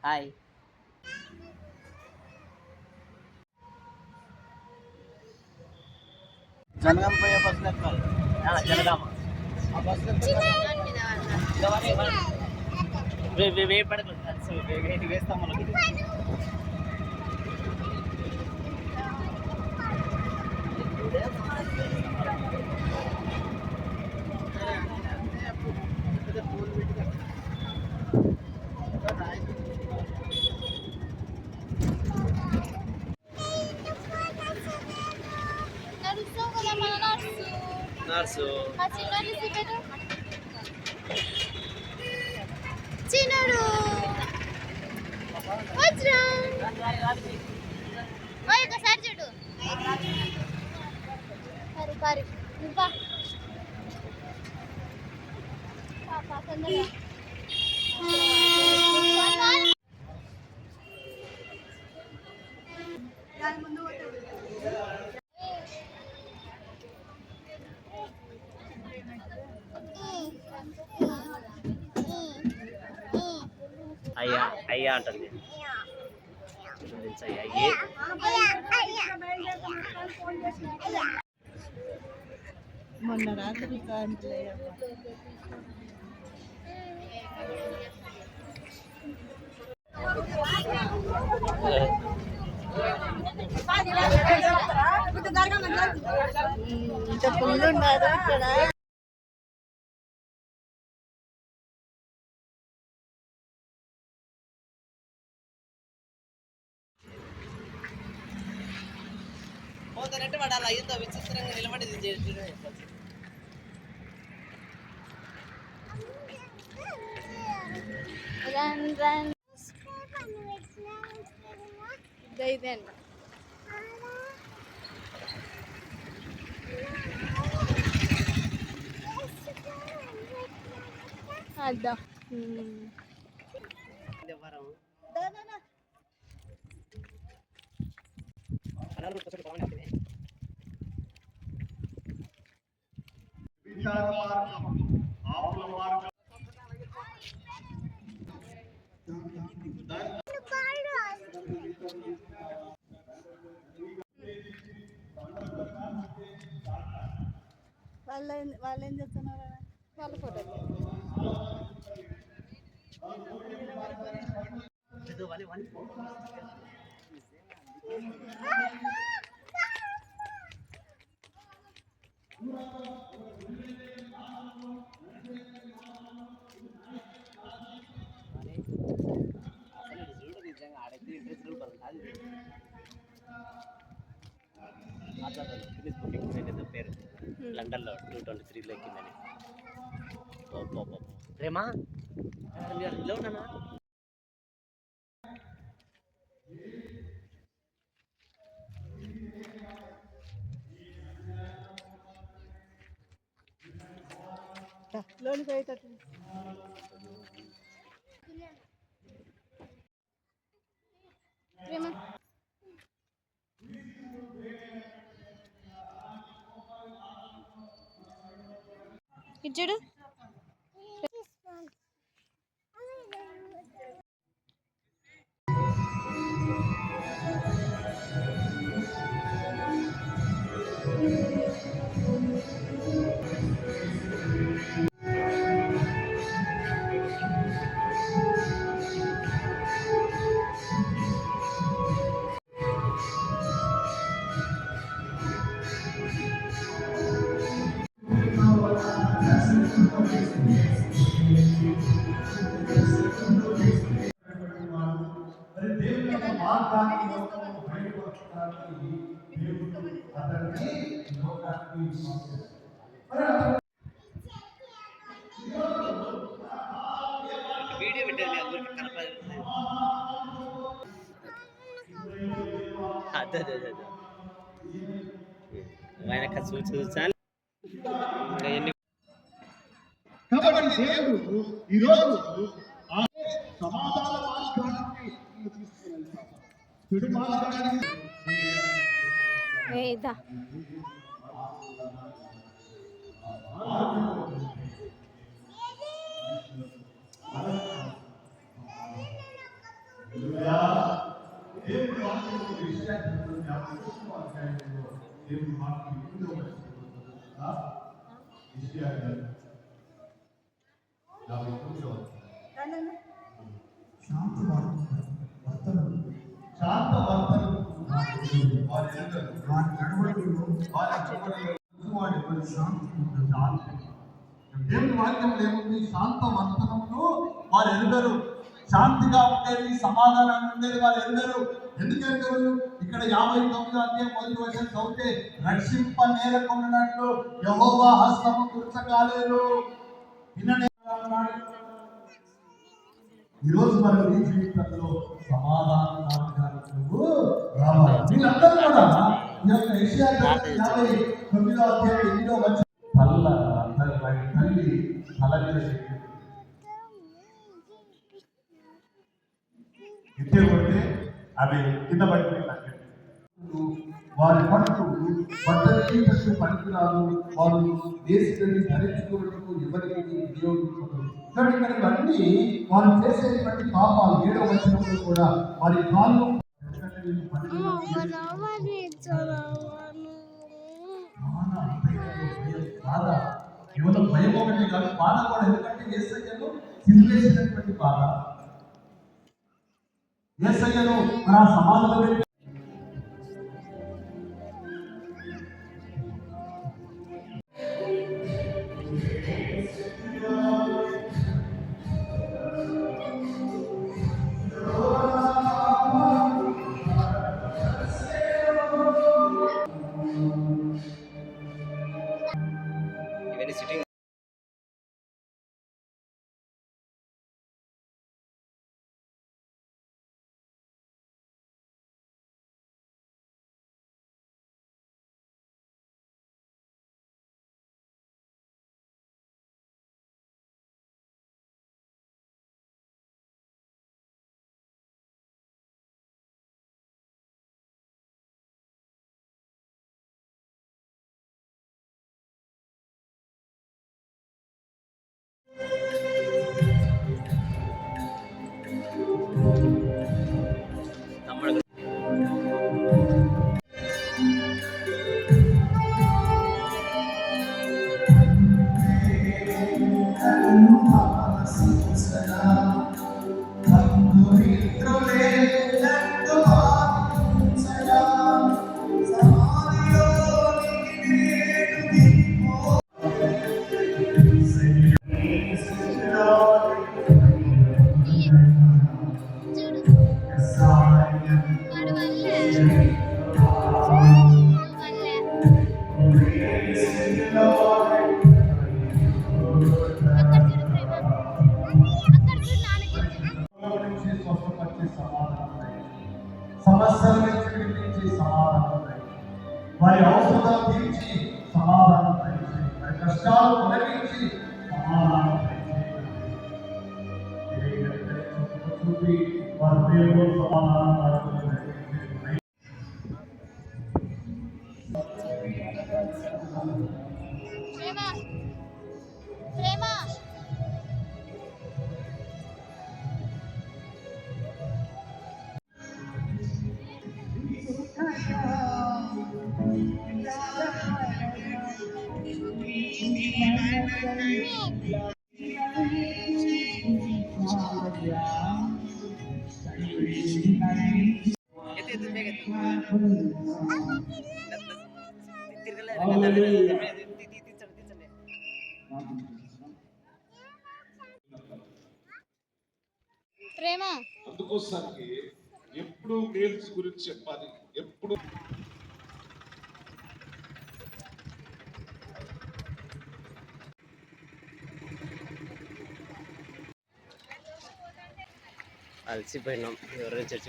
Hi. Janagama పోయే బస్సులు ఎక్కాలి. జనగామ ఆ బస్సులు వేస్తాం మనకి. నర్సు చిన్నడు ఒకసారి చూడు పరి పరి ఇంకా అయ్యా అయ్యా అంటుంది. మొన్న రాత్రి కాంట్లే ఇంత ఫుల్ ఉన్నారు ఇక్కడ. పోతానంటే వాడు అలా అయ్యిందో విచిత్రంగా నిలబడి అద్దా వాళ్ళు ఏం చెప్తున్నారు? వాళ్ళ ఫోటో పేరు లండన్లో 223లో ఎక్కిందని. ప్రేమా ఇలా ఉన్నానా? లోనికి పోయేటట్టు ఇచ్చాడు. వీడియో పెట్టేది అందరికి కనపడి అదే అదే అదే ఆయన చూసాను. కాబట్టి దేవుడు ఈరోజు సమాధాన మార్గానికి తీసుకువెళ్తాడు. చెడు మార్గానికి హల్లెలూయా. దేవుని వాక్యం ఒక విషయాన్ని చెప్తుంది. ఆ 11వ అధ్యాయంలో దేవుని వాక్యం 8వ వచనంలో యెషయా గారు 49వ శాంత వర్తనం వారి శాంతి దేవుని వాక్యంలో ఏముంది? శాంత వర్తనమును వారు ఎరుగరు. శాంతిగా ఉండేది, సమాధానంగా ఉండేది వారు ఎరుగరు. ఎందుకు ఎరుగరు? ఇక్కడ 59వ అధ్యాయం 1వ వచనం చదివితే రక్షింప నేరకొన్నట్లు యెహోవా హస్తము తుర్చకాలేదు. ఈరోజు మన నీ జీవితంలో సమాధాన మార్గాలకు రావాలి. వీళ్ళందరూ కూడా ఈ యొక్క యెషయా 59వ అధ్యాయం 8వ వచనం తల్లి ఇట్టే కొడితే అవి కింద పడిపోయింది. వారి పట్టు బట్టలు పనికిరాదు. వారు దేశాన్ని ధరించుకోవడానికి ఎవరికి వినియోగించుకోవడం. ఇవన్నీ వారు చేసేటువంటి పాపాలు. 7వ వచనంలో కూడా వారి కాళ్ళు బాధ, కేవలం భయం ఒకటి కాదు, బాధ కూడా. ఎందుకంటే యేసయ్యను సిలువేసినటువంటి బాధ, యేసయ్యను మన సమాజంలో పెట్టి సిట్టింగ్ తమ్ముడు సమస్యల నుంచి విడిపించి సమాధానం దయచేయండి. వారి అవసరాలు తీర్చి సమాధానం దయచేయండి. వారి కష్టాలు తొలగించి సమాధానం దయచేయండి. చూపి వారి హృదయంలో సమాధానం ప్రేమ అందుకోసానికి ఎప్పుడు మేల్స్ గురించి చెప్పాలి. ఎప్పుడు అలసిపోయినాం. ఎవరైనా చర్చ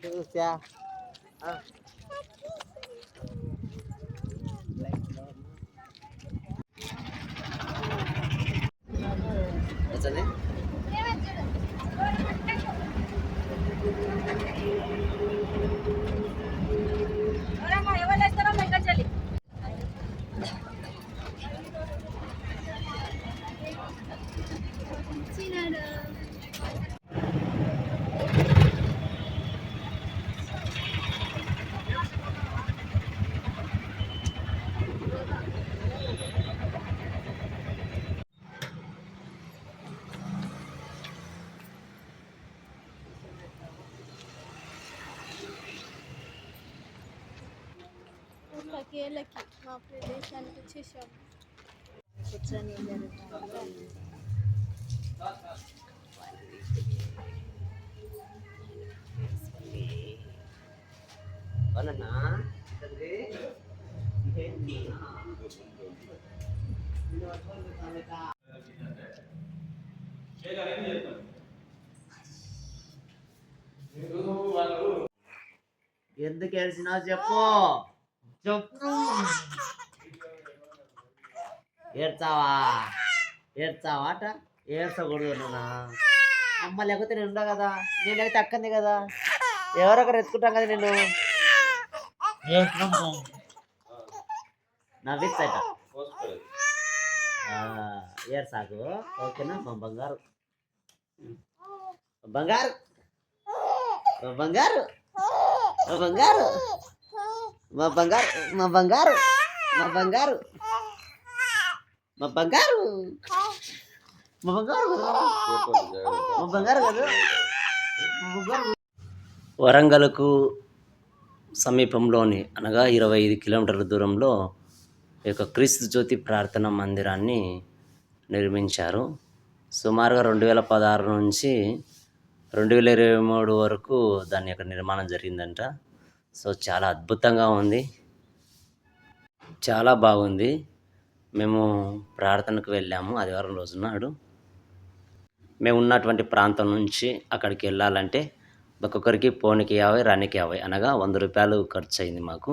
చూసా వచ్చండి. 4 ఏళ్ళకి మా ప్రదేశానికి వచ్చేసాము. కూర్చొని జరుగుతుంది. ఎందుకు ఏడ్చినావు చెప్పు చెప్పు. ఏడ్చావా ఏడ్చావా అట ఏడ్చకూడదు నాన్న. అమ్మ లేకపోతే నేను ఉండవు కదా, నేను లేకపోతే అక్కంది కదా, ఎవరొకరు ఎత్తుకుంటాం కదా నేను. నవ్విచ్చట ఏడ్సాకు, ఓకేనా మా బంగారు బంగారు బంగారు మా బంగారు మా బంగారు మా బంగారు మా బంగారు మా బంగారు మా బంగారు మా బంగారు కదా మా బంగారు. వరంగల్కు సమీపంలోని అనగా 25 కిలోమీటర్ల దూరంలో ఈ యొక్క క్రీస్తు జ్యోతి ప్రార్థనా మందిరాన్ని నిర్మించారు. సుమారుగా 2016 నుంచి 2023 వరకు దాని యొక్క నిర్మాణం జరిగిందంట. సో చాలా అద్భుతంగా ఉంది, చాలా బాగుంది. మేము ప్రార్థనకు వెళ్ళాము ఆదివారం రోజు నాడు. మేము ఉన్నటువంటి ప్రాంతం నుంచి అక్కడికి వెళ్ళాలంటే ఒక్కొక్కరికి పోనీకి 50, రానికి 50, అనగా 100 రూపాయలు ఖర్చు అయింది మాకు.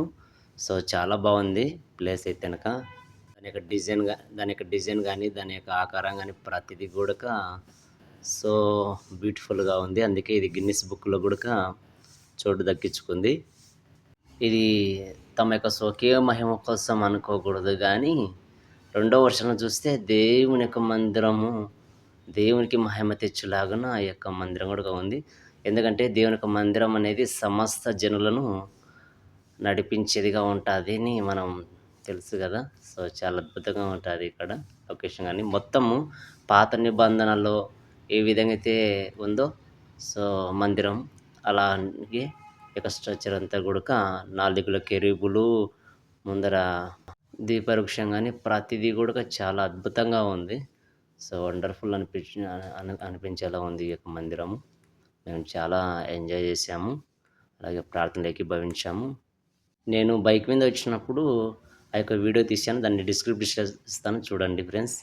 సో చాలా బాగుంది ప్లేస్ అయితే కనుక. దాని యొక్క డిజైన్ కానీ దాని యొక్క ఆకారం కానీ ప్రతిదీ కూడా సో బ్యూటిఫుల్గా ఉంది. అందుకే ఇది గిన్నిస్ బుక్లో కూడా చోటు దక్కించుకుంది. ఇది తమ యొక్క స్వకీయ మహిమ కోసం అనుకోకూడదు, కానీ రెండో వర్షంలో చూస్తే దేవుని యొక్క మందిరము దేవునికి మహిమ తెచ్చులాగా ఆ యొక్క మందిరం కూడా ఉంది. ఎందుకంటే దేవుని యొక్క మందిరం అనేది సమస్త జనులను నడిపించేదిగా ఉంటుంది అని మనం తెలుసు కదా. సో చాలా అద్భుతంగా ఉంటుంది ఇక్కడ లొకేషన్ కానీ. మొత్తము పాత నిబంధనలో ఏ విధంగా అయితే ఉందో సో మందిరం అలాగే ఇక స్ట్రక్చర్ అంతా కూడా 4 కెరూబులు ముందర దీపవృక్షం కానీ ప్రతిదీ కూడా చాలా అద్భుతంగా ఉంది. సో వండర్ఫుల్ అనిపించేలా ఉంది ఈ యొక్క మందిరము. మేము చాలా ఎంజాయ్ చేసాము, అలాగే ప్రార్థనలు ఏకీభవించాము. నేను బైక్ మీద వచ్చినప్పుడు ఆ యొక్క వీడియో తీశాను, దాన్ని డిస్క్రిప్షన్ ఇస్తాను చూడండి ఫ్రెండ్స్.